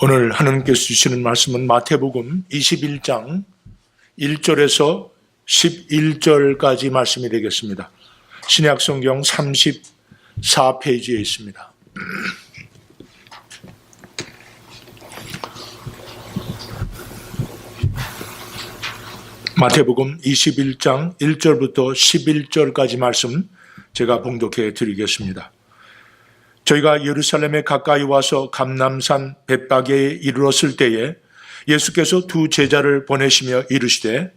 오늘 하나님께서 주시는 말씀은 마태복음 21장 1절에서 11절까지 말씀이 되겠습니다. 신약성경 34페이지에 있습니다. 마태복음 21장 1절부터 11절까지 말씀 제가 봉독해 드리겠습니다. 저희가 예루살렘에 가까이 와서 감람산 벳바게에 이르렀을 때에 예수께서 두 제자를 보내시며 이르시되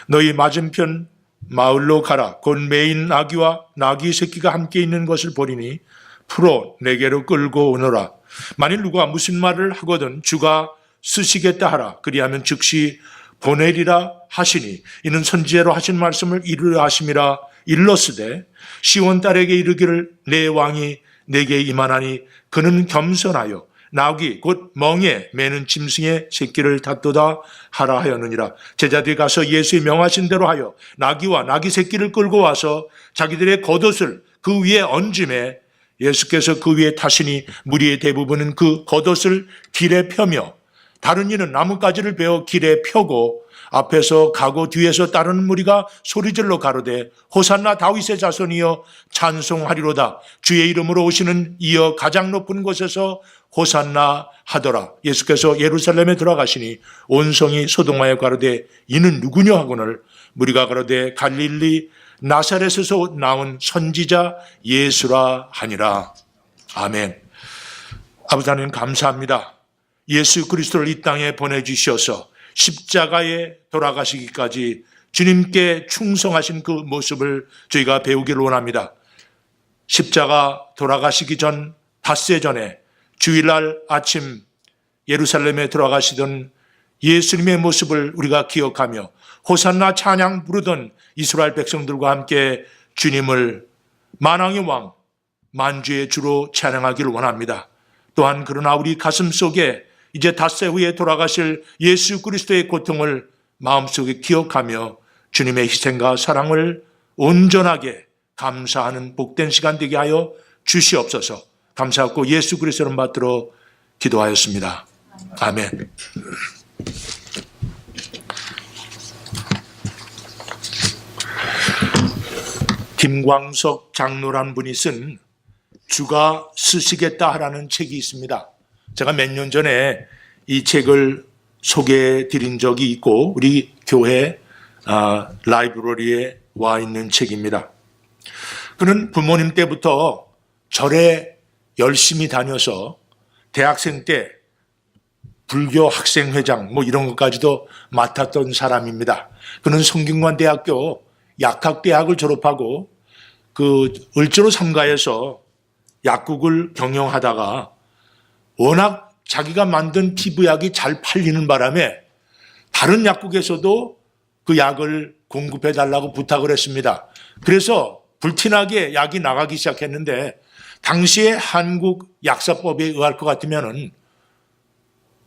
너희 맞은편 마을로 가라. 곧 매인 나귀와 나귀 새끼가 함께 있는 것을 보리니 풀어 내게로 끌고 오너라. 만일 누가 무슨 말을 하거든 주가 쓰시겠다 하라. 그리하면 즉시 보내리라 하시니 이는 선지자로 하신 말씀을 이루려 하심이라. 일렀으되 시온 딸에게 이르기를 내 왕이 내게 임하나니 그는 겸손하여 나귀 곧 멍에 매는 짐승의 새끼를 닫도다 하라 하였느니라. 제자들이 가서 예수의 명하신 대로 하여 나귀와 나귀 새끼를 끌고 와서 자기들의 겉옷을 그 위에 얹음에 예수께서 그 위에 타시니 무리의 대부분은 그 겉옷을 길에 펴며 다른 이는 나뭇가지를 베어 길에 펴고 앞에서 가고 뒤에서 따르는 무리가 소리질러 가로되 호산나 다윗의 자손이여 찬송하리로다. 주의 이름으로 오시는 이여 가장 높은 곳에서 호산나 하더라. 예수께서 예루살렘에 들어가시니 온 성이 소동하여 가로되 이는 누구냐 하거늘 무리가 가로되 갈릴리 나사렛에서 나온 선지자 예수라 하니라. 아멘. 아버지 하나님 감사합니다. 예수 그리스도를 이 땅에 보내주셔서 십자가에 돌아가시기까지 주님께 충성하신 그 모습을 저희가 배우기를 원합니다. 십자가 돌아가시기 전 닷새 전에 주일날 아침 예루살렘에 들어가시던 예수님의 모습을 우리가 기억하며 호산나 찬양 부르던 이스라엘 백성들과 함께 주님을 만왕의 왕 만주의 주로 찬양하기를 원합니다. 또한 그러나 우리 가슴 속에 이제 닷새 후에 돌아가실 예수 그리스도의 고통을 마음속에 기억하며 주님의 희생과 사랑을 온전하게 감사하는 복된 시간 되게 하여 주시옵소서. 감사하고 예수 그리스도를 받들어 기도하였습니다. 아멘. 김광석 장로란 분이 쓴 주가 쓰시겠다 하라는 책이 있습니다. 제가 몇 년 전에 이 책을 소개해 드린 적이 있고 우리 교회 라이브러리에 와 있는 책입니다. 그는 부모님 때부터 절에 열심히 다녀서 대학생 때 불교 학생회장 이런 것까지도 맡았던 사람입니다. 그는 성균관대학교 약학대학을 졸업하고 그 을지로 삼가에서 약국을 경영하다가 워낙 자기가 만든 피부약이 잘 팔리는 바람에 다른 약국에서도 그 약을 공급해 달라고 부탁을 했습니다. 그래서 불티나게 약이 나가기 시작했는데 당시에 한국 약사법에 의할 것 같으면은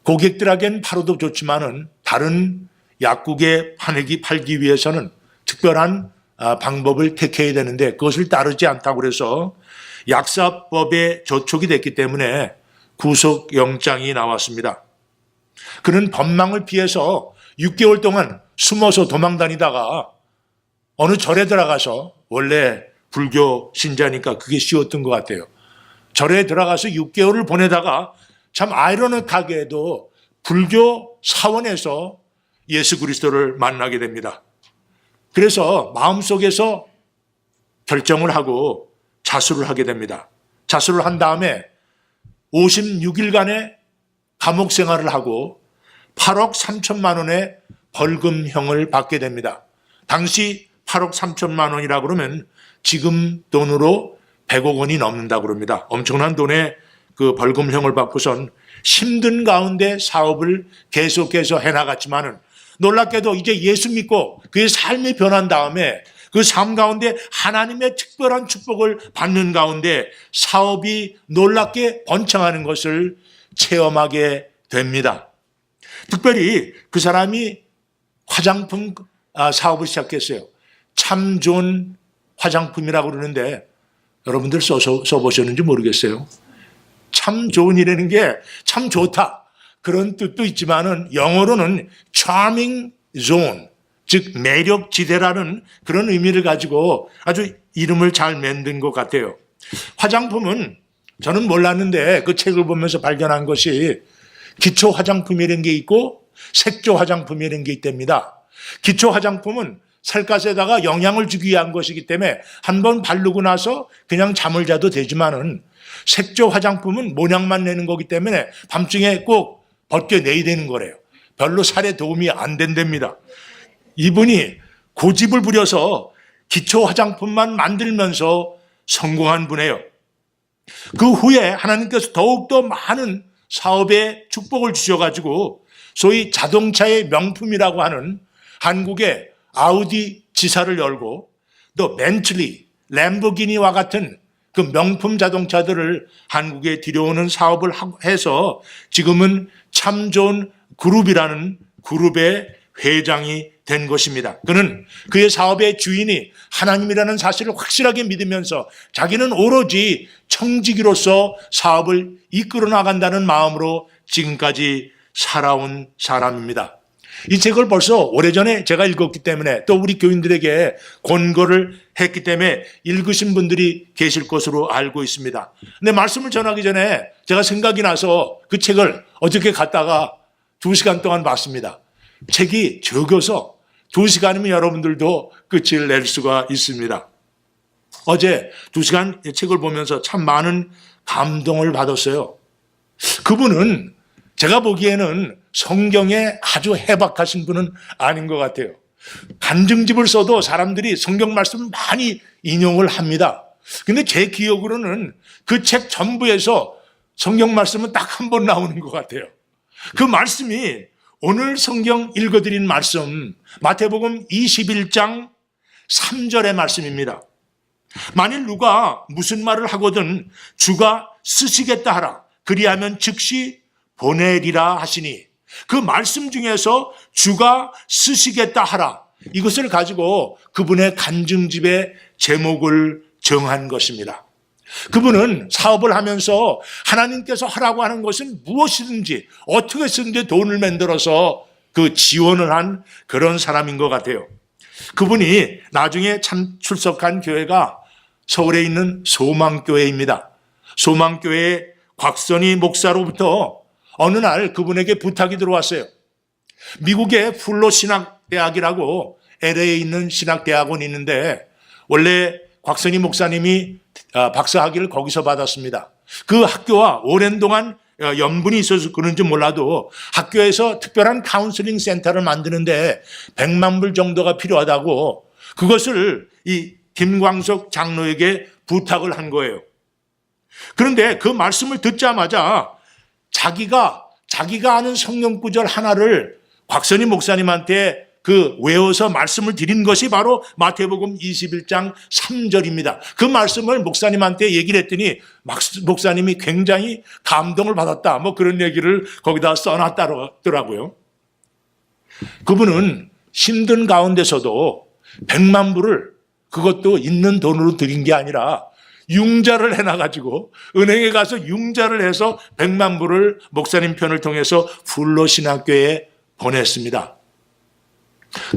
고객들에겐 팔아도 좋지만은 다른 약국에 팔기 위해서는 특별한 방법을 택해야 되는데 그것을 따르지 않다고 그래서 약사법에 저촉이 됐기 때문에 구속영장이 나왔습니다. 그는 법망을 피해서 6개월 동안 숨어서 도망다니다가 어느 절에 들어가서 원래 불교 신자니까 그게 쉬웠던 것 같아요. 절에 들어가서 6개월을 보내다가 참 아이러니하게도 불교 사원에서 예수 그리스도를 만나게 됩니다. 그래서 마음속에서 결정을 하고 자수를 하게 됩니다. 자수를 한 다음에 56일간의 감옥 생활을 하고 8억 3천만 원의 벌금형을 받게 됩니다. 당시 8억 3천만 원이라고 그러면 지금 돈으로 100억 원이 넘는다고 그럽니다. 엄청난 돈의 그 벌금형을 받고선 힘든 가운데 사업을 계속해서 해나갔지만은 놀랍게도 이제 예수 믿고 그의 삶이 변한 다음에 그 삶 가운데 하나님의 특별한 축복을 받는 가운데 사업이 놀랍게 번창하는 것을 체험하게 됩니다. 특별히 그 사람이 화장품 사업을 시작했어요. 참 좋은 화장품이라고 그러는데 여러분들 써보셨는지 모르겠어요. 참 좋은 일이라는 게 참 좋다. 그런 뜻도 있지만은 영어로는 charming zone, 즉 매력 지대라는 그런 의미를 가지고 아주 이름을 잘 만든 것 같아요. 화장품은 저는 몰랐는데 그 책을 보면서 발견한 것이 기초 화장품이라는 게 있고 색조 화장품이라는 게 있답니다. 기초 화장품은 살갗에다가 영향을 주기 위한 것이기 때문에 한번 바르고 나서 그냥 잠을 자도 되지만은 색조 화장품은 모양만 내는 거기 때문에 밤중에 꼭 벗겨내야 되는 거래요. 별로 살에 도움이 안 된답니다. 이분이 고집을 부려서 기초 화장품만 만들면서 성공한 분이에요. 그 후에 하나님께서 더욱더 많은 사업에 축복을 주셔가지고 소위 자동차의 명품이라고 하는 한국의 아우디 지사를 열고 또 벤틀리, 램보기니와 같은 그 명품 자동차들을 한국에 들여오는 사업을 해서 지금은 참 좋은 그룹이라는 그룹의 회장이 된 것입니다. 그는 그의 사업의 주인이 하나님이라는 사실을 확실하게 믿으면서 자기는 오로지 청지기로서 사업을 이끌어 나간다는 마음으로 지금까지 살아온 사람입니다. 이 책을 벌써 오래전에 제가 읽었기 때문에 또 우리 교인들에게 권고를 했기 때문에 읽으신 분들이 계실 것으로 알고 있습니다. 근데 말씀을 전하기 전에 제가 생각이 나서 그 책을 어저께 갔다가 2시간 동안 봤습니다. 책이 적어서 2시간이면 여러분들도 끝을 낼 수가 있습니다. 어제 2시간 책을 보면서 참 많은 감동을 받았어요. 그분은 제가 보기에는 성경에 아주 해박하신 분은 아닌 것 같아요. 간증집을 써도 사람들이 성경 말씀을 많이 인용을 합니다. 근데 제 기억으로는 그 책 전부에서 성경 말씀은 딱 한 번 나오는 것 같아요. 그 말씀이 오늘 성경 읽어드린 말씀 마태복음 21장 3절의 말씀입니다. 만일 누가 무슨 말을 하거든 주가 쓰시겠다 하라. 그리하면 즉시 보내리라 하시니 그 말씀 중에서 주가 쓰시겠다 하라. 이것을 가지고 그분의 간증집의 제목을 정한 것입니다. 그분은 사업을 하면서 하나님께서 하라고 하는 것은 무엇이든지 어떻게 쓰든지 돈을 만들어서 그 지원을 한 그런 사람인 것 같아요. 그분이 나중에 참 출석한 교회가 서울에 있는 소망교회입니다. 소망교회의 곽선희 목사로부터 어느 날 그분에게 부탁이 들어왔어요. 미국의 풀로 신학대학이라고 LA에 있는 신학대학원이 있는데 원래 곽선희 목사님이 박사학위를 거기서 받았습니다. 그 학교와 오랜 동안 연분이 있어서 그런지 몰라도 학교에서 특별한 카운슬링 센터를 만드는데 100만 불 정도가 필요하다고 그것을 이 김광석 장로에게 부탁을 한 거예요. 그런데 그 말씀을 듣자마자 자기가 아는 성경 구절 하나를 곽선희 목사님한테 그 외워서 말씀을 드린 것이 바로 마태복음 21장 3절입니다. 그 말씀을 목사님한테 얘기를 했더니 목사님이 굉장히 감동을 받았다. 뭐 그런 얘기를 거기다 써놨더라고요. 그분은 힘든 가운데서도 100만 불을 그것도 있는 돈으로 드린 게 아니라 융자를 해놔가지고 은행에 가서 융자를 해서 100만 불을 목사님 편을 통해서 풀로 신학교에 보냈습니다.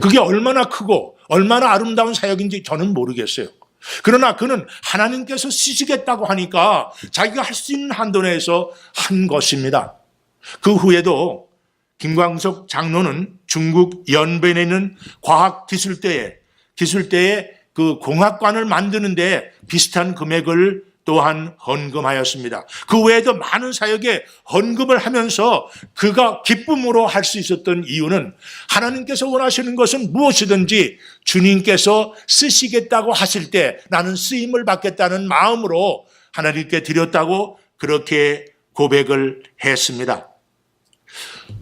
그게 얼마나 크고 얼마나 아름다운 사역인지 저는 모르겠어요. 그러나 그는 하나님께서 쓰시겠다고 하니까 자기가 할 수 있는 한도 내에서 한 것입니다. 그 후에도 김광석 장로는 중국 연변에 있는 과학기술대에 그 공학관을 만드는데 비슷한 금액을 또한 헌금하였습니다. 그 외에도 많은 사역에 헌금을 하면서 그가 기쁨으로 할 수 있었던 이유는 하나님께서 원하시는 것은 무엇이든지 주님께서 쓰시겠다고 하실 때 나는 쓰임을 받겠다는 마음으로 하나님께 드렸다고 그렇게 고백을 했습니다.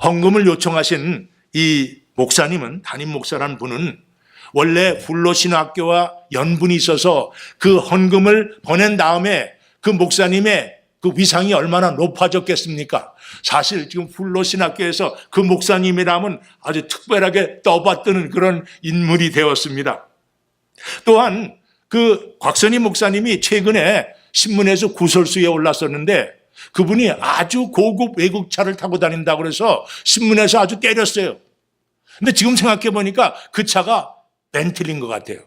헌금을 요청하신 이 목사님은, 담임 목사라는 분은 원래 풀로신학교와 연분이 있어서 그 헌금을 보낸 다음에 그 목사님의 그 위상이 얼마나 높아졌겠습니까? 사실 지금 풀로신학교에서 그 목사님이라면 아주 특별하게 떠받드는 그런 인물이 되었습니다. 또한 그 곽선희 목사님이 최근에 신문에서 구설수에 올랐었는데 그분이 아주 고급 외국차를 타고 다닌다고 그래서 신문에서 아주 때렸어요. 근데 지금 생각해 보니까 그 차가 벤틀리인 것 같아요.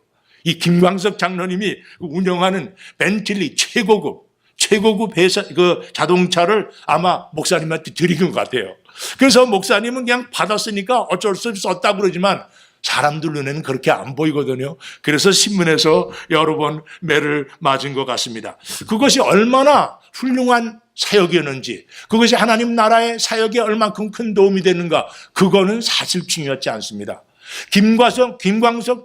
이 김광석 장로님이 운영하는 벤틀리 최고급 회사, 그 자동차를 아마 목사님한테 드린 것 같아요. 그래서 목사님은 그냥 받았으니까 어쩔 수 없이 썼다고 그러지만 사람들 눈에는 그렇게 안 보이거든요. 그래서 신문에서 여러 번 매를 맞은 것 같습니다. 그것이 얼마나 훌륭한 사역이었는지, 그것이 하나님 나라의 사역에 얼만큼 큰 도움이 되는가, 그거는 사실 중요하지 않습니다. 김광석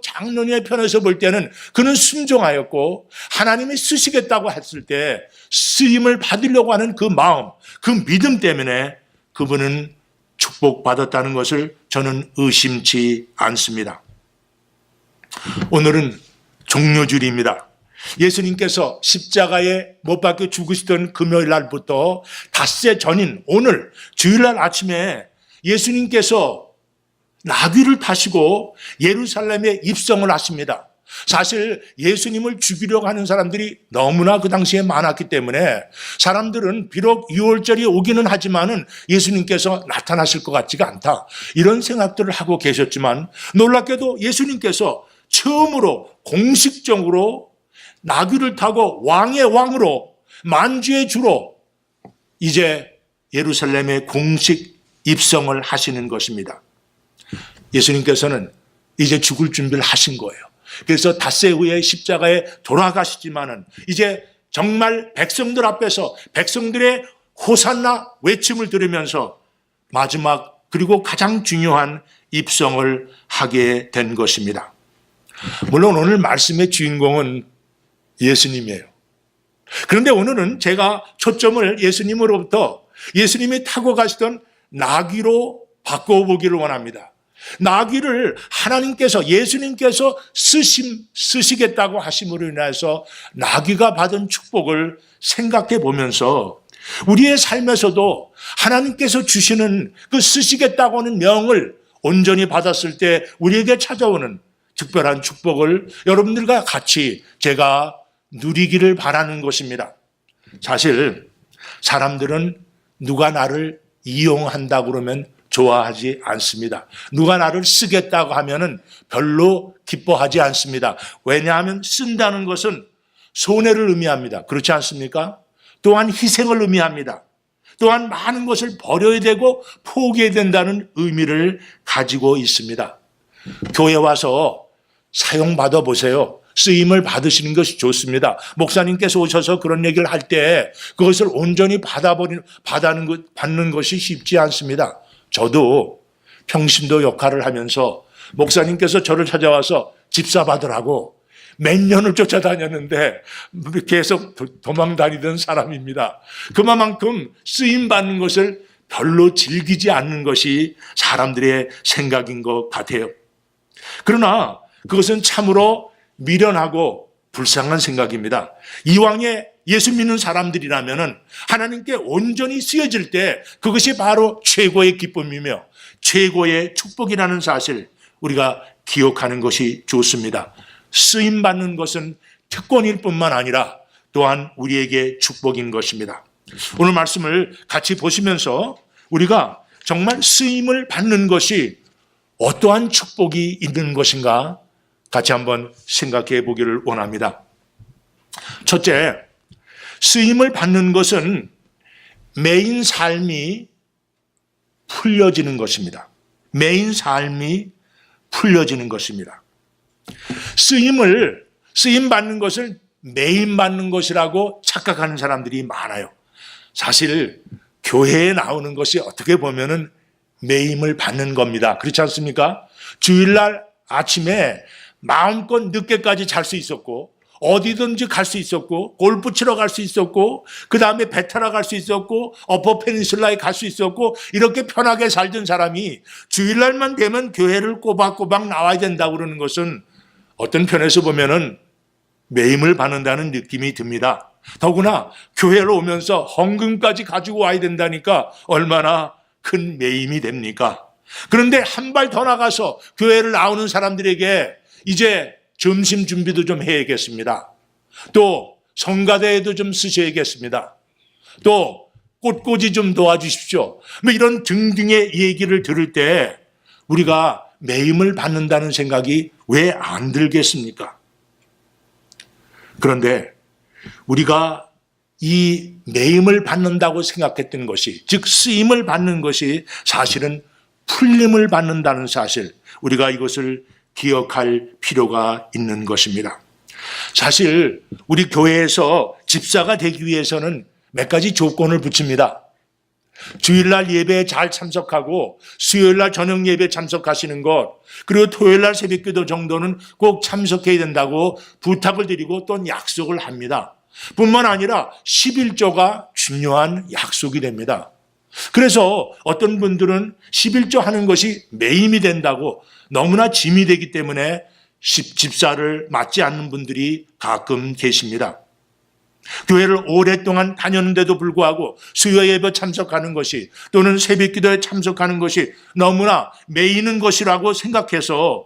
장로님의 편에서 볼 때는 그는 순종하였고 하나님이 쓰시겠다고 했을 때 쓰임을 받으려고 하는 그 마음, 그 믿음 때문에 그분은 축복받았다는 것을 저는 의심치 않습니다. 오늘은 종료주일입니다. 예수님께서 십자가에 못 박혀 죽으시던 금요일 날부터 닷새 전인 오늘 주일날 아침에 예수님께서 나귀를 타시고 예루살렘에 입성을 하십니다. 사실 예수님을 죽이려고 하는 사람들이 너무나 그 당시에 많았기 때문에 사람들은 비록 6월절이 오기는 하지만은 예수님께서 나타나실 것 같지가 않다, 이런 생각들을 하고 계셨지만 놀랍게도 예수님께서 처음으로 공식적으로 나귀를 타고 왕의 왕으로 만주의 주로 이제 예루살렘에 공식 입성을 하시는 것입니다. 예수님께서는 이제 죽을 준비를 하신 거예요. 그래서 닷새 후에 십자가에 돌아가시지만은 이제 정말 백성들 앞에서 백성들의 호산나 외침을 들으면서 마지막 그리고 가장 중요한 입성을 하게 된 것입니다. 물론 오늘 말씀의 주인공은 예수님이에요. 그런데 오늘은 제가 초점을 예수님으로부터 예수님이 타고 가시던 나귀로 바꿔보기를 원합니다. 나귀를 하나님께서, 예수님께서 쓰시겠다고 하심으로 인해서 나귀가 받은 축복을 생각해 보면서 우리의 삶에서도 하나님께서 주시는 그 쓰시겠다고 하는 명을 온전히 받았을 때 우리에게 찾아오는 특별한 축복을 여러분들과 같이 제가 누리기를 바라는 것입니다. 사실 사람들은 누가 나를 이용한다고 그러면 좋아하지 않습니다. 누가 나를 쓰겠다고 하면은 별로 기뻐하지 않습니다. 왜냐하면 쓴다는 것은 손해를 의미합니다. 그렇지 않습니까? 또한 희생을 의미합니다. 또한 많은 것을 버려야 되고 포기해야 된다는 의미를 가지고 있습니다. 교회 와서 사용받아 보세요. 쓰임을 받으시는 것이 좋습니다. 목사님께서 오셔서 그런 얘기를 할 때 그것을 온전히 받는 것이 쉽지 않습니다. 저도 평신도 역할을 하면서 목사님께서 저를 찾아와서 집사 받으라고 몇 년을 쫓아다녔는데 계속 도망 다니던 사람입니다. 그만큼 쓰임 받는 것을 별로 즐기지 않는 것이 사람들의 생각인 것 같아요. 그러나 그것은 참으로 미련하고 불쌍한 생각입니다. 이왕에 예수 믿는 사람들이라면 하나님께 온전히 쓰여질 때 그것이 바로 최고의 기쁨이며 최고의 축복이라는 사실 우리가 기억하는 것이 좋습니다. 쓰임받는 것은 특권일 뿐만 아니라 또한 우리에게 축복인 것입니다. 오늘 말씀을 같이 보시면서 우리가 정말 쓰임을 받는 것이 어떠한 축복이 있는 것인가 같이 한번 생각해 보기를 원합니다. 첫째, 쓰임을 받는 것은 매인 삶이 풀려지는 것입니다. 매인 삶이 풀려지는 것입니다. 쓰임 받는 것을 매인 받는 것이라고 착각하는 사람들이 많아요. 사실 교회에 나오는 것이 어떻게 보면은 매임을 받는 겁니다. 그렇지 않습니까? 주일날 아침에 마음껏 늦게까지 잘 수 있었고 어디든지 갈 수 있었고 골프 치러 갈 수 있었고 그 다음에 배 타러 갈 수 있었고 어퍼 페닌슐라에 갈 수 있었고 이렇게 편하게 살던 사람이 주일날만 되면 교회를 꼬박꼬박 나와야 된다고 그러는 것은 어떤 편에서 보면은 매임을 받는다는 느낌이 듭니다. 더구나 교회로 오면서 헌금까지 가지고 와야 된다니까 얼마나 큰 매임이 됩니까? 그런데 한 발 더 나가서 교회를 나오는 사람들에게 이제 점심 준비도 좀 해야겠습니다. 또 성가대에도 좀 쓰셔야겠습니다. 또 꽃꽂이 좀 도와주십시오. 뭐 이런 등등의 얘기를 들을 때 우리가 매임을 받는다는 생각이 왜 안 들겠습니까? 그런데 우리가 이 매임을 받는다고 생각했던 것이, 즉 쓰임을 받는 것이 사실은 풀림을 받는다는 사실, 우리가 이것을 기억할 필요가 있는 것입니다. 사실 우리 교회에서 집사가 되기 위해서는 몇 가지 조건을 붙입니다. 주일날 예배에 잘 참석하고 수요일날 저녁 예배에 참석하시는 것, 그리고 토요일날 새벽기도 정도는 꼭 참석해야 된다고 부탁을 드리고 또 약속을 합니다. 뿐만 아니라 11조가 중요한 약속이 됩니다. 그래서 어떤 분들은 11조 하는 것이 매임이 된다고, 너무나 짐이 되기 때문에 집사를 맡지 않는 분들이 가끔 계십니다. 교회를 오랫동안 다녔는데도 불구하고 수요 예배 참석하는 것이, 또는 새벽 기도에 참석하는 것이 너무나 매이는 것이라고 생각해서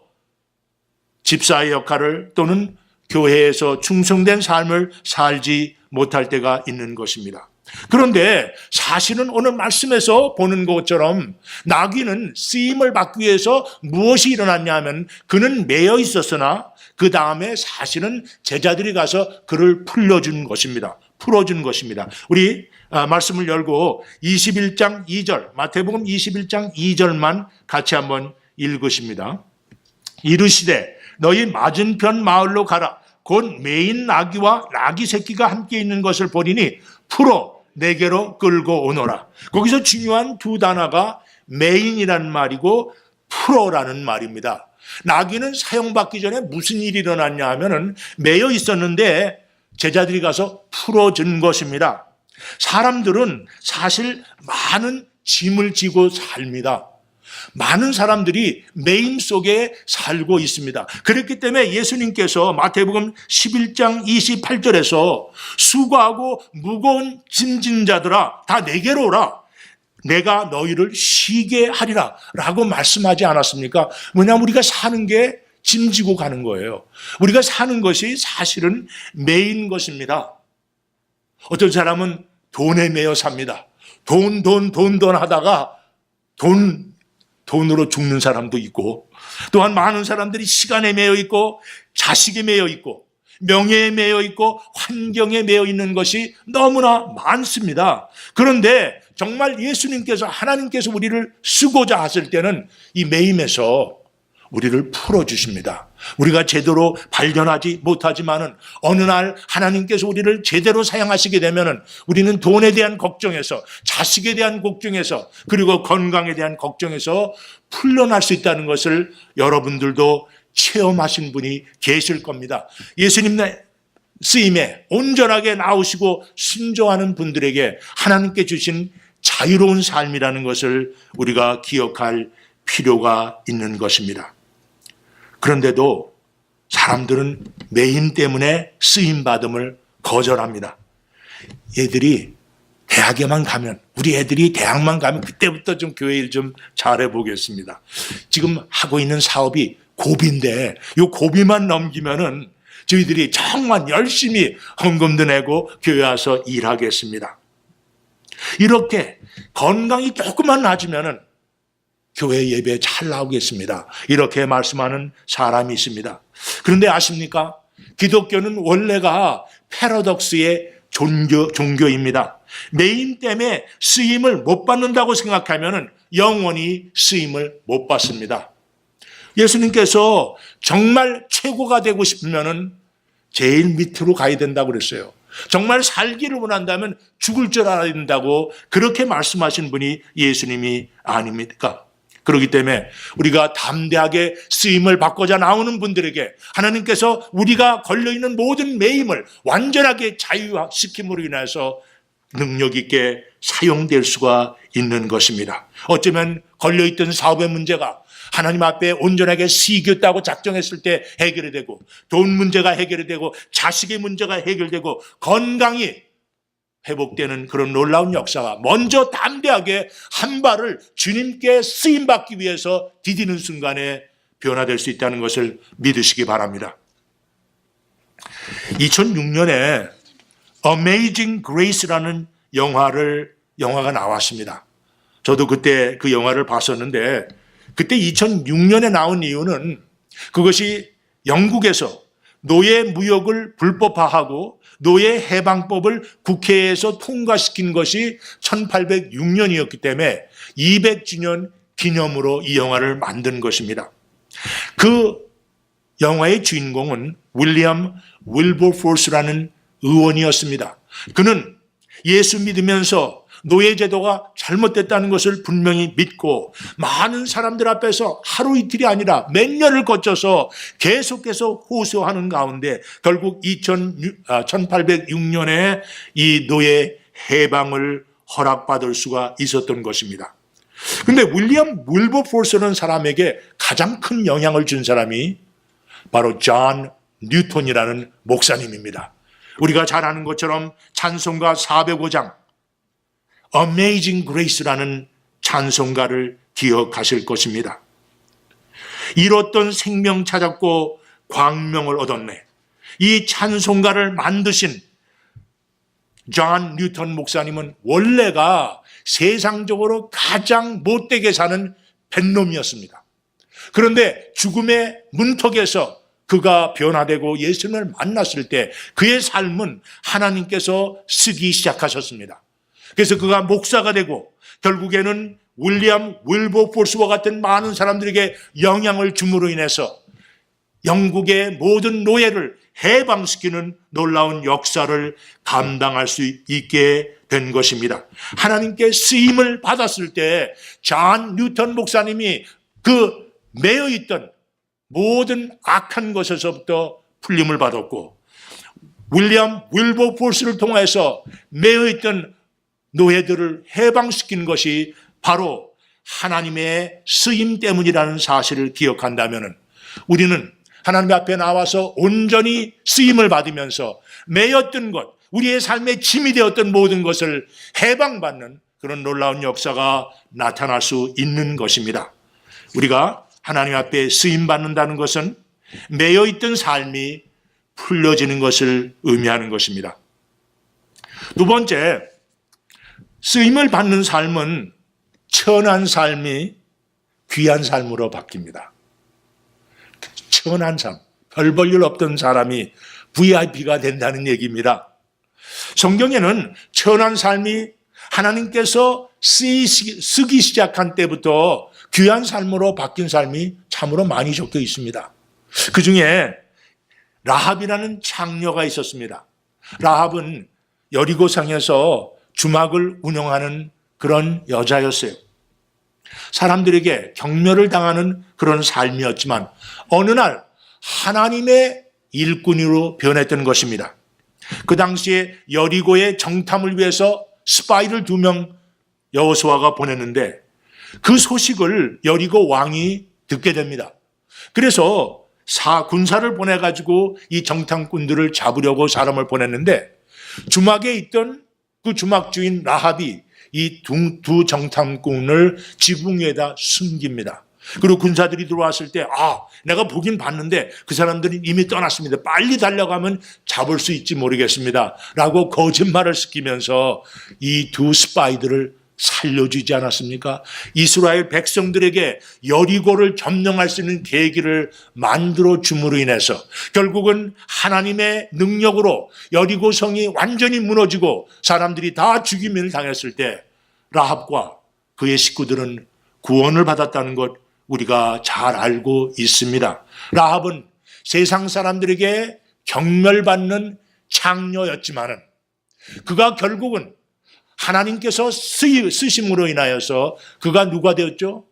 집사의 역할을, 또는 교회에서 충성된 삶을 살지 못할 때가 있는 것입니다. 그런데 사실은 오늘 말씀에서 보는 것처럼 나귀는 쓰임을 받기 위해서 무엇이 일어났냐 하면, 그는 매여 있었으나 그 다음에 사실은 제자들이 가서 그를 풀어준 것입니다. 우리 말씀을 열고 21장 2절, 마태복음 21장 2절만 같이 한번 읽으십니다. 이르시되 너희 맞은편 마을로 가라. 곧 매인 나귀와 나귀 새끼가 함께 있는 것을 보리니 풀어 내게로 끌고 오너라. 거기서 중요한 두 단어가 매인이라는 말이고 풀어라는 말입니다. 나귀는 사용받기 전에 무슨 일이 일어났냐 하면은 매여 있었는데 제자들이 가서 풀어준 것입니다. 사람들은 사실 많은 짐을 지고 삽니다. 많은 사람들이 매임 속에 살고 있습니다. 그렇기 때문에 예수님께서 마태복음 11장 28절에서 수고하고 무거운 짐진 자들아 다 내게로 오라. 내가 너희를 쉬게 하리라 라고 말씀하지 않았습니까? 뭐냐면 우리가 사는 게 짐지고 가는 거예요. 우리가 사는 것이 사실은 매인 것입니다. 어떤 사람은 돈에 매여 삽니다. 돈 하다가 돈으로 죽는 사람도 있고, 또한 많은 사람들이 시간에 매여 있고 자식에 매여 있고 명예에 매여 있고 환경에 매여 있는 것이 너무나 많습니다. 그런데 정말 예수님께서, 하나님께서 우리를 쓰고자 하실 때는 이 매임에서 우리를 풀어주십니다. 우리가 제대로 발견하지 못하지만은 어느 날 하나님께서 우리를 제대로 사용하시게 되면은 우리는 돈에 대한 걱정에서, 자식에 대한 걱정에서, 그리고 건강에 대한 걱정에서 풀려날 수 있다는 것을 여러분들도 체험하신 분이 계실 겁니다. 예수님의 쓰임에 온전하게 나오시고 순종하는 분들에게 하나님께 주신 자유로운 삶이라는 것을 우리가 기억할 필요가 있는 것입니다. 그런데도 사람들은 매임 때문에 쓰임받음을 거절합니다. 얘들이 대학에만 가면, 우리 애들이 대학만 가면 그때부터 좀 교회 일 좀 잘해보겠습니다. 지금 하고 있는 사업이 고비인데 이 고비만 넘기면은 저희들이 정말 열심히 헌금도 내고 교회 와서 일하겠습니다. 이렇게 건강이 조금만 나아지면은 교회 예배에 잘 나오겠습니다. 이렇게 말씀하는 사람이 있습니다. 그런데 아십니까? 기독교는 원래가 패러독스의 종교입니다. 매임 때문에 쓰임을 못 받는다고 생각하면 영원히 쓰임을 못 받습니다. 예수님께서 정말 최고가 되고 싶으면 제일 밑으로 가야 된다고 그랬어요. 정말 살기를 원한다면 죽을 줄 알아야 된다고 그렇게 말씀하신 분이 예수님이 아닙니까? 그렇기 때문에 우리가 담대하게 쓰임을 받고자 나오는 분들에게 하나님께서 우리가 걸려있는 모든 매임을 완전하게 자유시킴으로 인해서 능력 있게 사용될 수가 있는 것입니다. 어쩌면 걸려있던 사업의 문제가 하나님 앞에 온전하게 이겼다고 작정했을 때 해결이 되고, 돈 문제가 해결이 되고, 자식의 문제가 해결되고, 건강이 회복되는 그런 놀라운 역사가 먼저 담대하게 한 발을 주님께 쓰임받기 위해서 디디는 순간에 변화될 수 있다는 것을 믿으시기 바랍니다. 2006년에 Amazing Grace라는 영화를 영화가 나왔습니다. 저도 그때 그 영화를 봤었는데 그때 2006년에 나온 이유는 그것이 영국에서 노예 무역을 불법화하고 노예 해방법을 국회에서 통과시킨 것이 1806년이었기 때문에 200주년 기념으로 이 영화를 만든 것입니다. 그 영화의 주인공은 윌리엄 윌버포스라는 의원이었습니다. 그는 예수 믿으면서 노예제도가 잘못됐다는 것을 분명히 믿고 많은 사람들 앞에서 하루 이틀이 아니라 몇 년을 거쳐서 계속해서 호소하는 가운데 결국 1806년에 이 노예 해방을 허락받을 수가 있었던 것입니다. 그런데 윌리엄 윌버포스라는 사람에게 가장 큰 영향을 준 사람이 바로 존 뉴턴이라는 목사님입니다. 우리가 잘 아는 것처럼 찬송가 405장 Amazing Grace라는 찬송가를 기억하실 것입니다. 잃었던 생명 찾았고 광명을 얻었네. 이 찬송가를 만드신 존 뉴턴 목사님은 원래가 세상적으로 가장 못되게 사는 뱃놈이었습니다. 그런데 죽음의 문턱에서 그가 변화되고 예수님을 만났을 때 그의 삶은 하나님께서 쓰기 시작하셨습니다. 그래서 그가 목사가 되고 결국에는 윌리엄 윌버포스와 같은 많은 사람들에게 영향을 줌으로 인해서 영국의 모든 노예를 해방시키는 놀라운 역사를 감당할 수 있게 된 것입니다. 하나님께 쓰임을 받았을 때 존 뉴턴 목사님이 그 매여있던 모든 악한 것에서부터 풀림을 받았고 윌리엄 윌버포스를 통해서 매여있던 노예들을 해방시킨 것이 바로 하나님의 쓰임 때문이라는 사실을 기억한다면 우리는 하나님 앞에 나와서 온전히 쓰임을 받으면서 매였던 것, 우리의 삶의 짐이 되었던 모든 것을 해방받는 그런 놀라운 역사가 나타날 수 있는 것입니다. 우리가 하나님 앞에 쓰임받는다는 것은 매여있던 삶이 풀려지는 것을 의미하는 것입니다. 두 번째, 쓰임을 받는 삶은 천한 삶이 귀한 삶으로 바뀝니다. 천한 삶, 별 볼 일 없던 사람이 VIP가 된다는 얘기입니다. 성경에는 천한 삶이 하나님께서 쓰기 시작한 때부터 귀한 삶으로 바뀐 삶이 참으로 많이 적혀 있습니다. 그 중에 라합이라는 창녀가 있었습니다. 라합은 여리고성에서 주막을 운영하는 그런 여자였어요. 사람들에게 경멸을 당하는 그런 삶이었지만 어느 날 하나님의 일꾼으로 변했던 것입니다. 그 당시에 여리고의 정탐을 위해서 스파이를 2명 여호수아가 보냈는데 그 소식을 여리고 왕이 듣게 됩니다. 그래서 군사를 보내가지고 이 정탐꾼들을 잡으려고 사람을 보냈는데 주막에 있던 그 주막 주인 라합이 이 두 정탐꾼을 지붕 위에다 숨깁니다. 그리고 군사들이 들어왔을 때 내가 보긴 봤는데 그 사람들이 이미 떠났습니다. 빨리 달려가면 잡을 수 있지 모르겠습니다. 라고 거짓말을 시키면서 이 두 스파이들을 살려주지 않았습니까? 이스라엘 백성들에게 여리고를 점령할 수 있는 계기를 만들어 줌으로 인해서 결국은 하나님의 능력으로 여리고 성이 완전히 무너지고 사람들이 다 죽임을 당했을 때 라합과 그의 식구들은 구원을 받았다는 것 우리가 잘 알고 있습니다. 라합은 세상 사람들에게 경멸받는 창녀였지만은 그가 결국은 하나님께서 쓰심으로 인하여서 그가 누가 되었죠?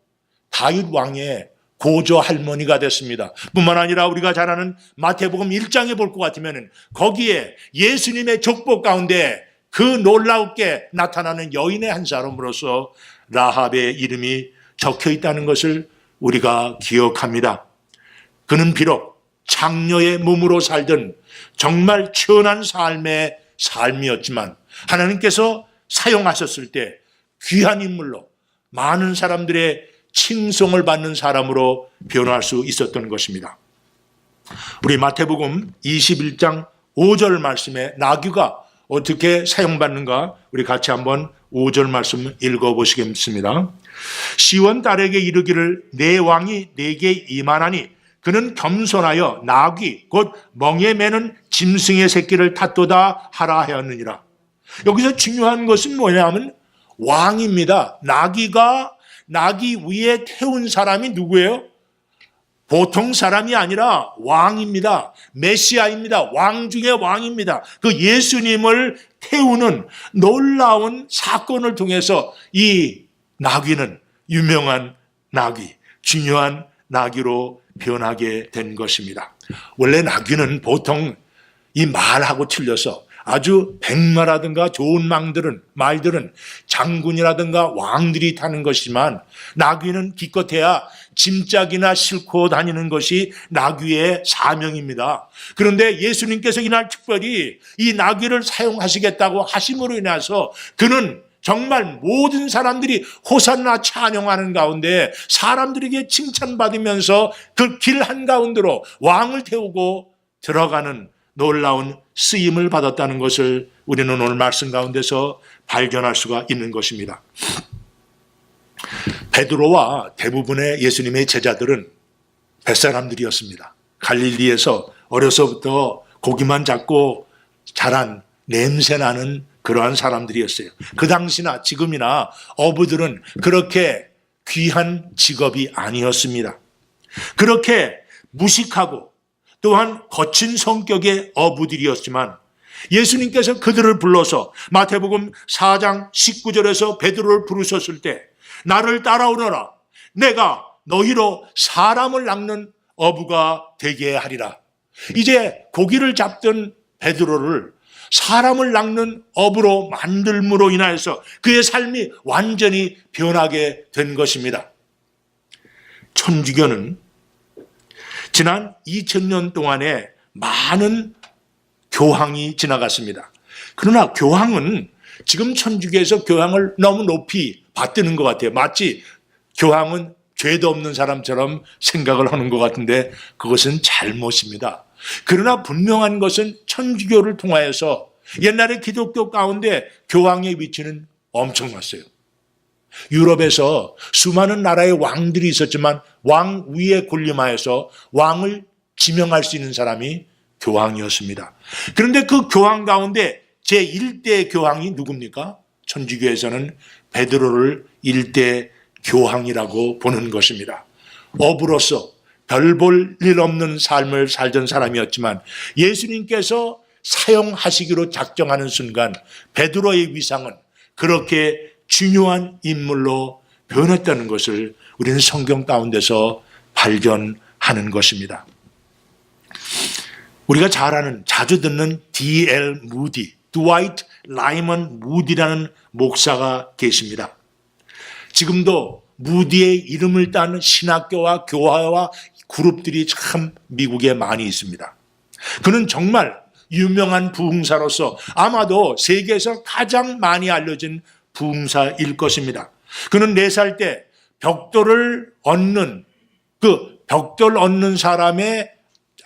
다윗 왕의 고조 할머니가 됐습니다. 뿐만 아니라 우리가 잘 아는 마태복음 1장에 볼 것 같으면 거기에 예수님의 족보 가운데 그 놀랍게 나타나는 여인의 한 사람으로서 라합의 이름이 적혀 있다는 것을 우리가 기억합니다. 그는 비록 창녀의 몸으로 살던 정말 천한 삶의 삶이었지만 하나님께서 사용하셨을 때 귀한 인물로 많은 사람들의 칭송을 받는 사람으로 변화할 수 있었던 것입니다. 우리 마태복음 21장 5절 말씀에 나귀가 어떻게 사용받는가? 우리 같이 한번 5절 말씀 읽어보시겠습니다. 시온 딸에게 이르기를 내 왕이 내게 임하나니 그는 겸손하여 나귀 곧 멍에 매는 짐승의 새끼를 탔도다 하라 하였느니라. 여기서 중요한 것은 뭐냐면 왕입니다. 나귀 위에 태운 사람이 누구예요? 보통 사람이 아니라 왕입니다. 메시아입니다. 왕 중에 왕입니다. 그 예수님을 태우는 놀라운 사건을 통해서 이 나귀는 유명한 나귀, 중요한 나귀로 변하게 된 것입니다. 원래 나귀는 보통 이 말하고 틀려서 아주 백마라든가 좋은 말들은 장군이라든가 왕들이 타는 것이지만 나귀는 기껏해야 짐짝이나 싣고 다니는 것이 나귀의 사명입니다. 그런데 예수님께서 이날 특별히 이 나귀를 사용하시겠다고 하심으로 인해서 그는 정말 모든 사람들이 호산나 찬양하는 가운데 사람들에게 칭찬받으면서 그 길 한가운데로 왕을 태우고 들어가는 놀라운 쓰임을 받았다는 것을 우리는 오늘 말씀 가운데서 발견할 수가 있는 것입니다. 베드로와 대부분의 예수님의 제자들은 뱃사람들이었습니다. 갈릴리에서 어려서부터 고기만 잡고 자란 냄새나는 그러한 사람들이었어요. 그 당시나 지금이나 어부들은 그렇게 귀한 직업이 아니었습니다. 그렇게 무식하고 또한 거친 성격의 어부들이었지만 예수님께서 그들을 불러서 마태복음 4장 19절에서 베드로를 부르셨을 때 나를 따라오너라. 내가 너희로 사람을 낚는 어부가 되게 하리라. 이제 고기를 잡던 베드로를 사람을 낚는 어부로 만들므로 인하여서 그의 삶이 완전히 변하게 된 것입니다. 천주교는 지난 2000년 동안에 많은 교황이 지나갔습니다. 그러나 교황은 지금 천주교에서 교황을 너무 높이 받드는 것 같아요. 마치 교황은 죄도 없는 사람처럼 생각을 하는 것 같은데 그것은 잘못입니다. 그러나 분명한 것은 천주교를 통하여서 옛날에 기독교 가운데 교황의 위치는 엄청났어요. 유럽에서 수많은 나라의 왕들이 있었지만 왕 위에 군림하여서 왕을 지명할 수 있는 사람이 교황이었습니다. 그런데 그 교황 가운데 제1대 교황이 누굽니까? 천주교에서는 베드로를 1대 교황이라고 보는 것입니다. 어부로서 별 볼 일 없는 삶을 살던 사람이었지만 예수님께서 사용하시기로 작정하는 순간 베드로의 위상은 그렇게 중요한 인물로 변했다는 것을 우리는 성경 가운데서 발견하는 것입니다. 우리가 잘 아는, 자주 듣는 D.L. 무디, 드와이트 라이먼 무디라는 목사가 계십니다. 지금도 무디의 이름을 딴 신학교와 교화와 그룹들이 참 미국에 많이 있습니다. 그는 정말 유명한 부흥사로서 아마도 세계에서 가장 많이 알려진 부흥사일 것입니다. 그는 4살 때 벽돌을 얻는 사람의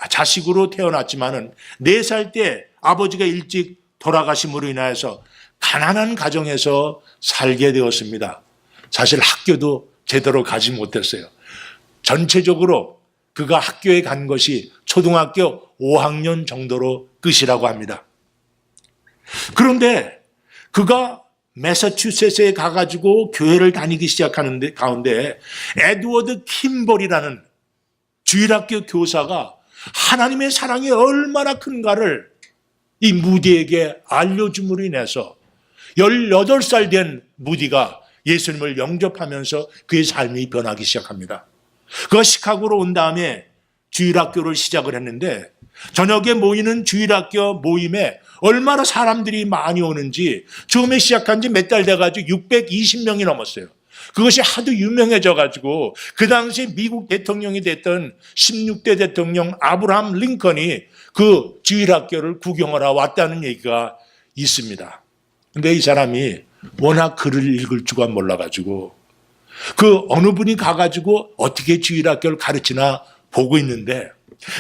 자식으로 태어났지만은 4살 때 아버지가 일찍 돌아가심으로 인하여서 가난한 가정에서 살게 되었습니다. 사실 학교도 제대로 가지 못했어요. 전체적으로 그가 학교에 간 것이 초등학교 5학년 정도로 끝이라고 합니다. 그런데 그가 매사추세츠에 가가지고 교회를 다니기 시작하는 가운데 에드워드 킴볼이라는 주일학교 교사가 하나님의 사랑이 얼마나 큰가를 이 무디에게 알려줌으로 인해서 18살 된 무디가 예수님을 영접하면서 그의 삶이 변하기 시작합니다. 그가 시카고로 온 다음에 주일학교를 시작을 했는데 저녁에 모이는 주일학교 모임에 얼마나 사람들이 많이 오는지 처음에 시작한 지 몇 달 돼가지고 620명이 넘었어요. 그것이 하도 유명해져가지고 그 당시 미국 대통령이 됐던 16대 대통령 아브라함 링컨이 그 주일학교를 구경하러 왔다는 얘기가 있습니다. 근데 이 사람이 워낙 글을 읽을 줄가 몰라가지고 그 어느 분이 가가지고 어떻게 주일학교를 가르치나 보고 있는데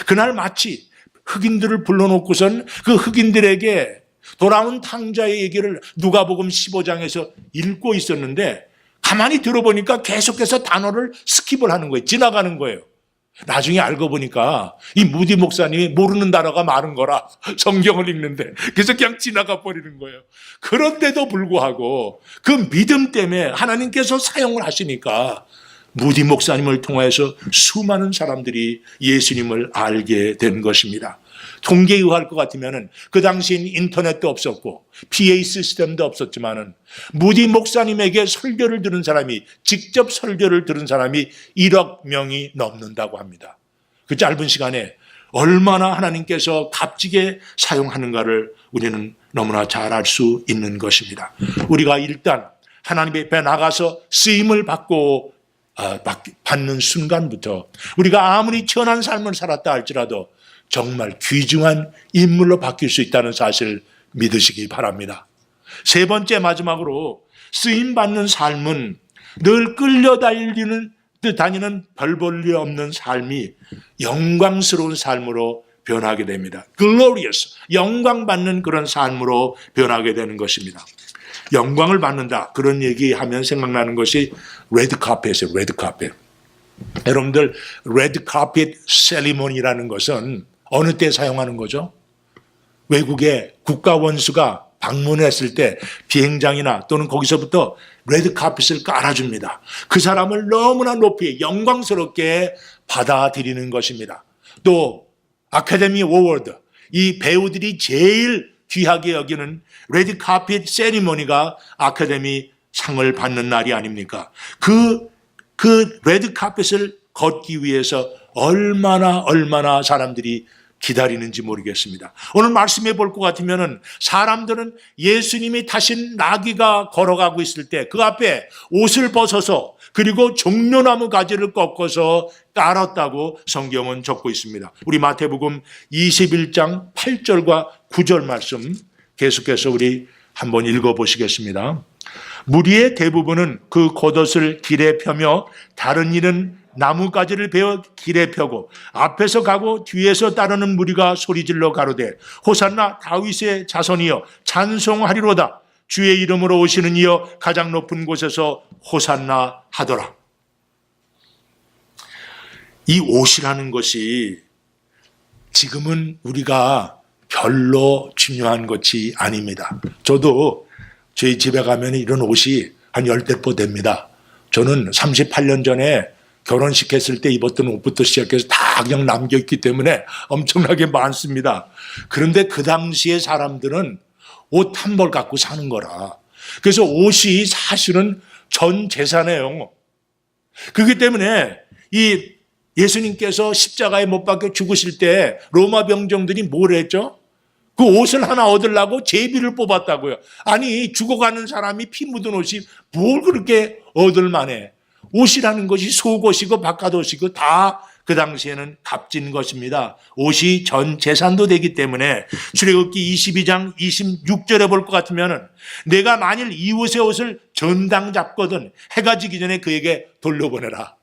그날 마치 흑인들을 불러놓고선 그 흑인들에게 돌아온 탕자의 얘기를 누가복음 15장에서 읽고 있었는데 가만히 들어보니까 계속해서 단어를 스킵을 하는 거예요. 지나가는 거예요. 나중에 알고 보니까 이 무디 목사님이 모르는 단어가 많은 거라 성경을 읽는데 그래서 그냥 지나가 버리는 거예요. 그런데도 불구하고 그 믿음 때문에 하나님께서 사용을 하시니까 무디 목사님을 통해서 수많은 사람들이 예수님을 알게 된 것입니다. 통계에 의할 것 같으면 그 당시엔 인터넷도 없었고 PA 시스템도 없었지만은 무디 목사님에게 설교를 들은 사람이, 직접 설교를 들은 사람이 1억 명이 넘는다고 합니다. 그 짧은 시간에 얼마나 하나님께서 값지게 사용하는가를 우리는 너무나 잘 알 수 있는 것입니다. 우리가 일단 하나님 앞에 나가서 쓰임을 받는 순간부터 우리가 아무리 천한 삶을 살았다 할지라도 정말 귀중한 인물로 바뀔 수 있다는 사실을 믿으시기 바랍니다. 세 번째, 마지막으로 쓰임받는 삶은 늘 끌려다니는 별 볼 일 없는 삶이 영광스러운 삶으로 변하게 됩니다. Glorious, 영광받는 그런 삶으로 변하게 되는 것입니다. 영광을 받는다, 그런 얘기하면 생각나는 것이 레드카펫이에요. 레드카펫. 여러분들, 레드카펫 세리머니라는 것은 어느 때 사용하는 거죠? 외국의 국가원수가 방문했을 때 비행장이나 또는 거기서부터 레드카펫을 깔아줍니다. 그 사람을 너무나 높이 영광스럽게 받아들이는 것입니다. 또 아카데미 어워드, 이 배우들이 제일 귀하게 여기는 레드카펫 세리머니가 아카데미 상을 받는 날이 아닙니까? 그 레드카펫을 걷기 위해서 얼마나 사람들이 기다리는지 모르겠습니다. 오늘 말씀해 볼 것 같으면 사람들은 예수님이 타신 나귀가 걸어가고 있을 때 그 앞에 옷을 벗어서 그리고 종려나무 가지를 꺾어서 깔았다고 성경은 적고 있습니다. 우리 마태복음 21장 8절과 9절 말씀 계속해서 우리 한번 읽어보시겠습니다. 무리의 대부분은 그 겉옷을 길에 펴며 다른 이는 나뭇가지를 베어 길에 펴고 앞에서 가고 뒤에서 따르는 무리가 소리질러 가로되 호산나 다윗의 자손이여 찬송하리로다. 주의 이름으로 오시는 이여 가장 높은 곳에서 호산나 하더라. 이 옷이라는 것이 지금은 우리가 별로 중요한 것이 아닙니다. 저도 저희 집에 가면 이런 옷이 한 10대포 됩니다. 저는 38년 전에 결혼식 했을 때 입었던 옷부터 시작해서 다 그냥 남겨있기 때문에 엄청나게 많습니다. 그런데 그 당시에 사람들은 옷 한 벌 갖고 사는 거라. 그래서 옷이 사실은 전 재산이에요. 그렇기 때문에 이 예수님께서 십자가에 못 박혀 죽으실 때 로마 병정들이 뭘 했죠? 그 옷을 하나 얻으려고 제비를 뽑았다고요. 아니, 죽어가는 사람이 피 묻은 옷이 뭘 그렇게 얻을 만해. 옷이라는 것이 속옷이고 바깥옷이고 다 그 당시에는 값진 것입니다. 옷이 전 재산도 되기 때문에 출애굽기 22장 26절에 볼 것 같으면 내가 만일 이웃의 옷을 전당 잡거든 해가 지기 전에 그에게 돌려보내라.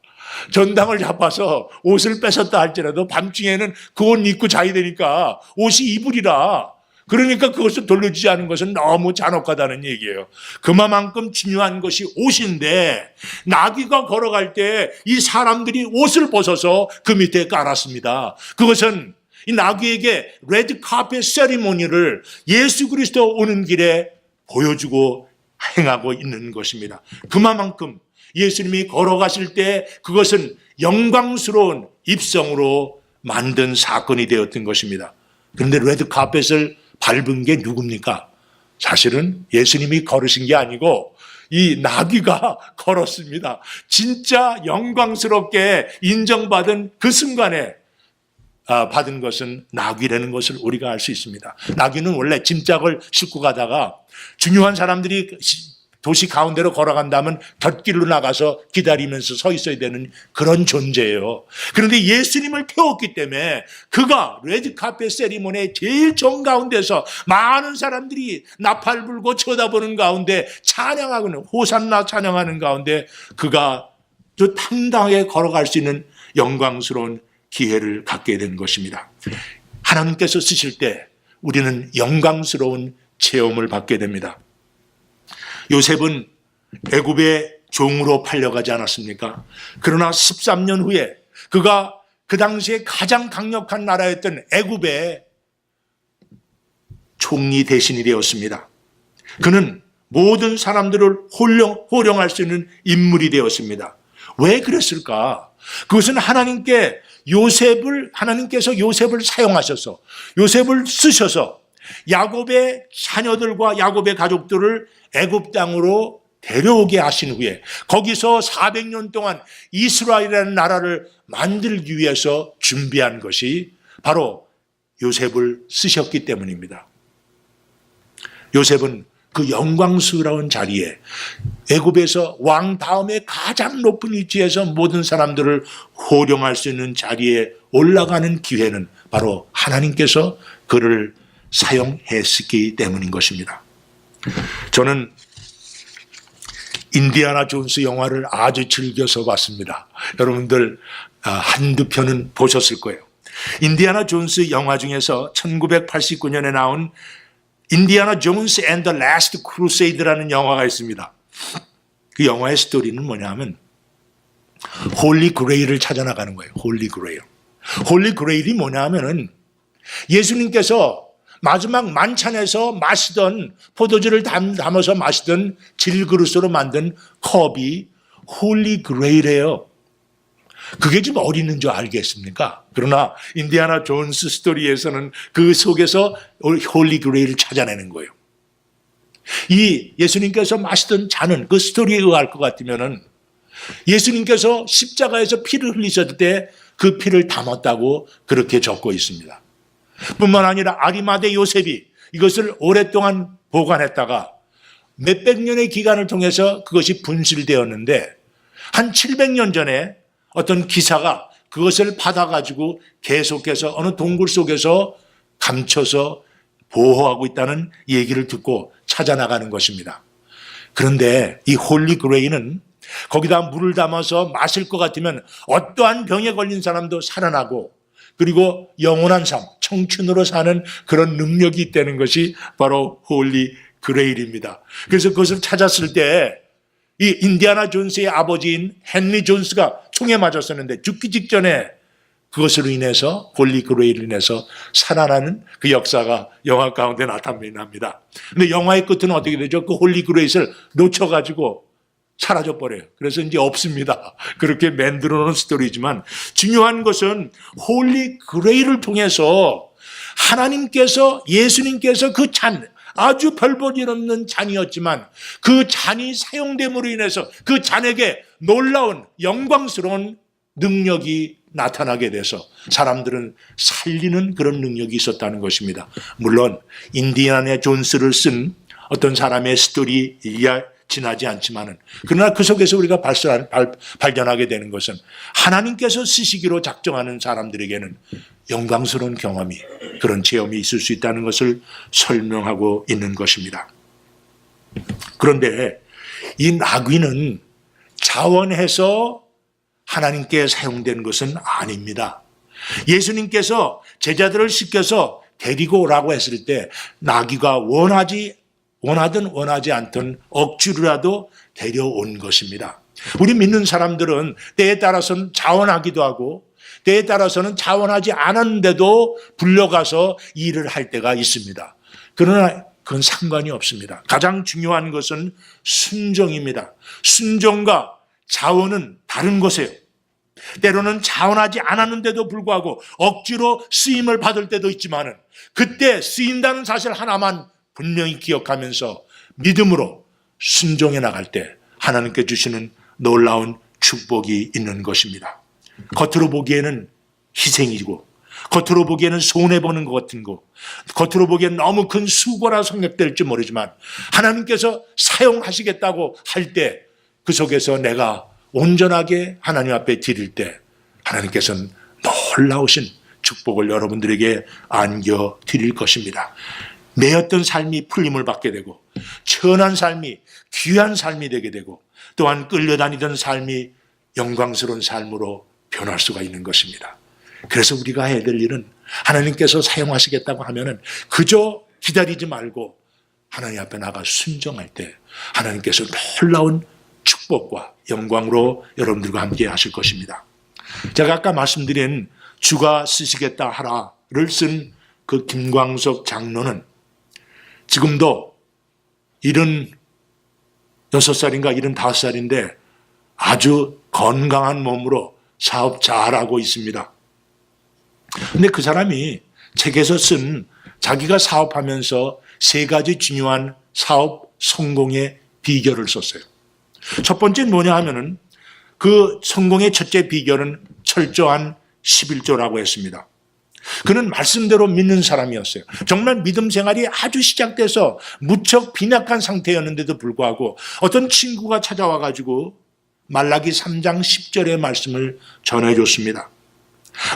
전당을 잡아서 옷을 뺏었다 할지라도 밤중에는 그 옷 입고 자야 되니까 옷이 이불이라. 그러니까 그것을 돌려주지 않은 것은 너무 잔혹하다는 얘기예요. 그만큼 중요한 것이 옷인데 나귀가 걸어갈 때 이 사람들이 옷을 벗어서 그 밑에 깔았습니다. 그것은 이 나귀에게 레드카펫 세리머니를 예수 그리스도 오는 길에 보여주고 행하고 있는 것입니다. 그만큼 예수님이 걸어가실 때 그것은 영광스러운 입성으로 만든 사건이 되었던 것입니다. 그런데 레드카펫을 밟은 게 누굽니까? 사실은 예수님이 걸으신 게 아니고 이 나귀가 걸었습니다. 진짜 영광스럽게 인정받은 그 순간에 받은 것은 나귀라는 것을 우리가 알 수 있습니다. 나귀는 원래 짐짝을 싣고 가다가 중요한 사람들이 도시 가운데로 걸어간다면 곁길로 나가서 기다리면서 서 있어야 되는 그런 존재예요. 그런데 예수님을 태웠기 때문에 그가 레드카펫 세리머니의 제일 정가운데서 많은 사람들이 나팔 불고 쳐다보는 가운데 찬양하고는 호산나 찬양하는 가운데 그가 저 당당하게 걸어갈 수 있는 영광스러운 기회를 갖게 된 것입니다. 하나님께서 쓰실 때 우리는 영광스러운 체험을 받게 됩니다. 요셉은 애굽의 종으로 팔려가지 않았습니까? 그러나 13년 후에 그가 그 당시에 가장 강력한 나라였던 애굽의 총리 대신이 되었습니다. 그는 모든 사람들을 호령할 수 있는 인물이 되었습니다. 왜 그랬을까? 그것은 하나님께서 요셉을 사용하셔서, 요셉을 쓰셔서 야곱의 자녀들과 야곱의 가족들을 애굽 땅으로 데려오게 하신 후에 거기서 400년 동안 이스라엘이라는 나라를 만들기 위해서 준비한 것이 바로 요셉을 쓰셨기 때문입니다. 요셉은 그 영광스러운 자리에 애굽에서 왕 다음에 가장 높은 위치에서 모든 사람들을 호령할 수 있는 자리에 올라가는 기회는 바로 하나님께서 그를 사용했기 때문인 것입니다. 저는 인디아나 존스 영화를 아주 즐겨서 봤습니다. 여러분들 한두 편은 보셨을 거예요. 인디아나 존스 영화 중에서 1989년에 나온 인디아나 존스 앤 더 라스트 크루세이드라는 영화가 있습니다. 그 영화의 스토리는 뭐냐면 홀리 그레일을 찾아나가는 거예요. 홀리 그레일. 홀리 그레일이 뭐냐면은 예수님께서 마지막 만찬에서 마시던 포도주를 담아서 마시던 질그릇으로 만든 컵이 홀리 그레일이에요. 그게 좀 어디 있는 줄 알겠습니까? 그러나 인디아나 존스 스토리에서는 그 속에서 홀리 그레일을 찾아내는 거예요. 이 예수님께서 마시던 잔은 그 스토리에 의할 것 같으면은 예수님께서 십자가에서 피를 흘리셨을 때 그 피를 담았다고 그렇게 적고 있습니다. 뿐만 아니라 아리마대 요셉이 이것을 오랫동안 보관했다가 몇백 년의 기간을 통해서 그것이 분실되었는데 한 700년 전에 어떤 기사가 그것을 받아가지고 계속해서 어느 동굴 속에서 감춰서 보호하고 있다는 얘기를 듣고 찾아나가는 것입니다. 그런데 이 홀리 그레이는 거기다 물을 담아서 마실 것 같으면 어떠한 병에 걸린 사람도 살아나고 그리고 영원한 삶, 청춘으로 사는 그런 능력이 있다는 것이 바로 홀리 그레일입니다. 그래서 그것을 찾았을 때 이 인디아나 존스의 아버지인 헨리 존스가 총에 맞았었는데 죽기 직전에 그것으로 인해서 홀리 그레일로 인해서 살아나는 그 역사가 영화 가운데 나타납니다. 그런데 영화의 끝은 어떻게 되죠? 그 홀리 그레일을 놓쳐가지고 사라져버려요. 그래서 이제 없습니다. 그렇게 만들어 놓은 스토리지만 중요한 것은 홀리 그레일을 통해서 하나님께서 예수님께서 그 잔, 아주 별 볼 일 없는 잔이었지만 그 잔이 사용됨으로 인해서 그 잔에게 놀라운 영광스러운 능력이 나타나게 돼서 사람들은 살리는 그런 능력이 있었다는 것입니다. 물론 인디아나 존스를 쓴 어떤 사람의 스토리 지나지 않지만은 그러나 그 속에서 우리가 발견하게 되는 것은 하나님께서 쓰시기로 작정하는 사람들에게는 영광스러운 경험이 그런 체험이 있을 수 있다는 것을 설명하고 있는 것입니다. 그런데 이 나귀는 자원해서 하나님께 사용된 것은 아닙니다. 예수님께서 제자들을 시켜서 데리고 오라고 했을 때 나귀가 원하든 원하지 않든 억지로라도 데려온 것입니다. 우리 믿는 사람들은 때에 따라서는 자원하기도 하고 때에 따라서는 자원하지 않았는데도 불려가서 일을 할 때가 있습니다. 그러나 그건 상관이 없습니다. 가장 중요한 것은 순종입니다. 순종과 자원은 다른 것이에요. 때로는 자원하지 않았는데도 불구하고 억지로 쓰임을 받을 때도 있지만은 그때 쓰인다는 사실 하나만 분명히 기억하면서 믿음으로 순종해 나갈 때 하나님께 주시는 놀라운 축복이 있는 것입니다. 겉으로 보기에는 희생이고 겉으로 보기에는 손해보는 것 같은 거, 겉으로 보기에는 너무 큰 수고라 생각될지 모르지만 하나님께서 사용하시겠다고 할 때 그 속에서 내가 온전하게 하나님 앞에 드릴 때 하나님께서는 놀라우신 축복을 여러분들에게 안겨 드릴 것입니다. 매였던 삶이 풀림을 받게 되고 천한 삶이 귀한 삶이 되게 되고 또한 끌려다니던 삶이 영광스러운 삶으로 변할 수가 있는 것입니다. 그래서 우리가 해야 될 일은 하나님께서 사용하시겠다고 하면은 그저 기다리지 말고 하나님 앞에 나가 순종할 때 하나님께서 놀라운 축복과 영광으로 여러분들과 함께 하실 것입니다. 제가 아까 말씀드린 주가 쓰시겠다 하라를 쓴 그 김광석 장로는 지금도 76살인가 75살인데 아주 건강한 몸으로 사업 잘하고 있습니다. 근데 그 사람이 책에서 쓴 자기가 사업하면서 3가지 중요한 사업 성공의 비결을 썼어요. 첫 번째는 뭐냐 하면은 그 성공의 첫째 비결은 철저한 11조라고 했습니다. 그는 말씀대로 믿는 사람이었어요. 정말 믿음 생활이 아주 시작돼서 무척 빈약한 상태였는데도 불구하고 어떤 친구가 찾아와 가지고 말라기 3장 10절의 말씀을 전해줬습니다.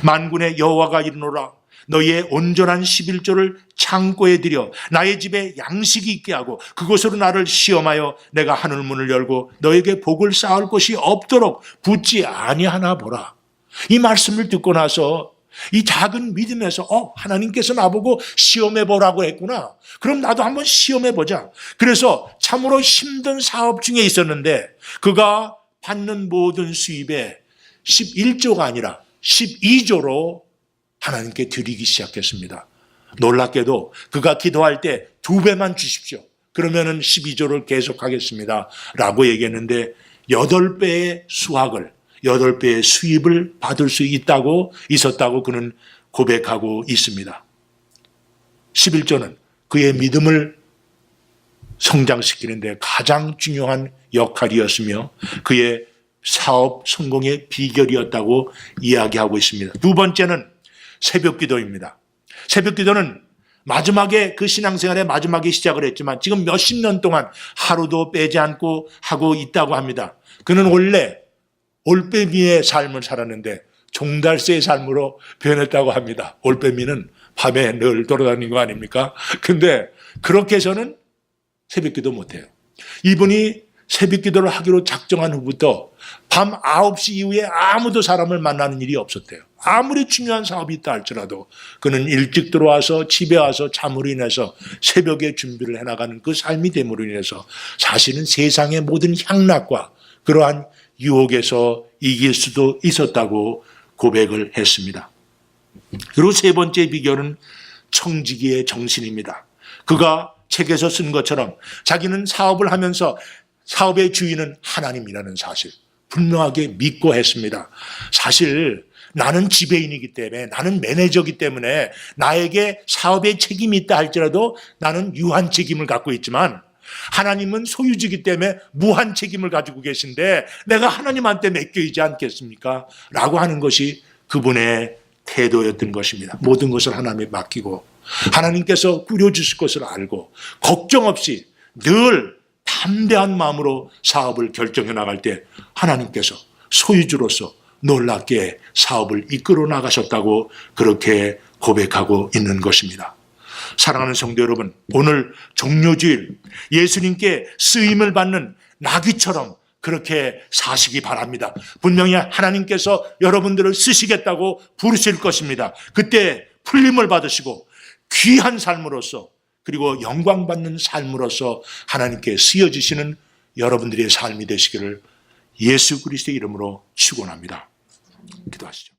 만군의 여호와가 이르노라 너희의 온전한 11조를 창고에 들여 나의 집에 양식이 있게 하고 그곳으로 나를 시험하여 내가 하늘문을 열고 너에게 복을 쌓을 곳이 없도록 붙지 아니하나 보라. 이 말씀을 듣고 나서 이 작은 믿음에서 하나님께서 나보고 시험해보라고 했구나. 그럼 나도 한번 시험해보자. 그래서 참으로 힘든 사업 중에 있었는데 그가 받는 모든 수입의 11조가 아니라 12조로 하나님께 드리기 시작했습니다. 놀랍게도 그가 기도할 때 2배만 주십시오. 그러면은 12조를 계속하겠습니다. 라고 얘기했는데 8배의 수확을 8배의 수입을 받을 수 있었다고 그는 고백하고 있습니다. 11조는 그의 믿음을 성장시키는데 가장 중요한 역할이었으며 그의 사업 성공의 비결이었다고 이야기하고 있습니다. 두 번째는 새벽 기도입니다. 새벽 기도는 마지막에 그 신앙생활의 마지막에 시작을 했지만 지금 몇십 년 동안 하루도 빼지 않고 하고 있다고 합니다. 그는 원래 올빼미의 삶을 살았는데 종달새의 삶으로 변했다고 합니다. 올빼미는 밤에 늘 돌아다니는 거 아닙니까? 근데 그렇게 해서는 새벽기도 못해요. 이분이 새벽기도를 하기로 작정한 후부터 밤 9시 이후에 아무도 사람을 만나는 일이 없었대요. 아무리 중요한 사업이 있다 할지라도 그는 일찍 들어와서 집에 와서 잠으로 인해서 새벽에 준비를 해나가는 그 삶이 됨으로 인해서 사실은 세상의 모든 향락과 그러한 유혹에서 이길 수도 있었다고 고백을 했습니다. 그리고 세 번째 비결은 청지기의 정신입니다. 그가 책에서 쓴 것처럼 자기는 사업을 하면서 사업의 주인은 하나님이라는 사실 분명하게 믿고 했습니다. 사실 나는 지배인이기 때문에 나는 매니저이기 때문에 나에게 사업에 책임이 있다 할지라도 나는 유한 책임을 갖고 있지만 하나님은 소유주이기 때문에 무한 책임을 가지고 계신데 내가 하나님한테 맡겨있지 않겠습니까? 라고 하는 것이 그분의 태도였던 것입니다. 모든 것을 하나님에 맡기고 하나님께서 꾸려주실 것을 알고 걱정 없이 늘 담대한 마음으로 사업을 결정해 나갈 때 하나님께서 소유주로서 놀랍게 사업을 이끌어 나가셨다고 그렇게 고백하고 있는 것입니다. 사랑하는 성도 여러분, 오늘 종료주일 예수님께 쓰임을 받는 나귀처럼 그렇게 사시기 바랍니다. 분명히 하나님께서 여러분들을 쓰시겠다고 부르실 것입니다. 그때 풀림을 받으시고 귀한 삶으로서 그리고 영광받는 삶으로서 하나님께 쓰여지시는 여러분들의 삶이 되시기를 예수 그리스도의 이름으로 축원합니다. 기도하시죠.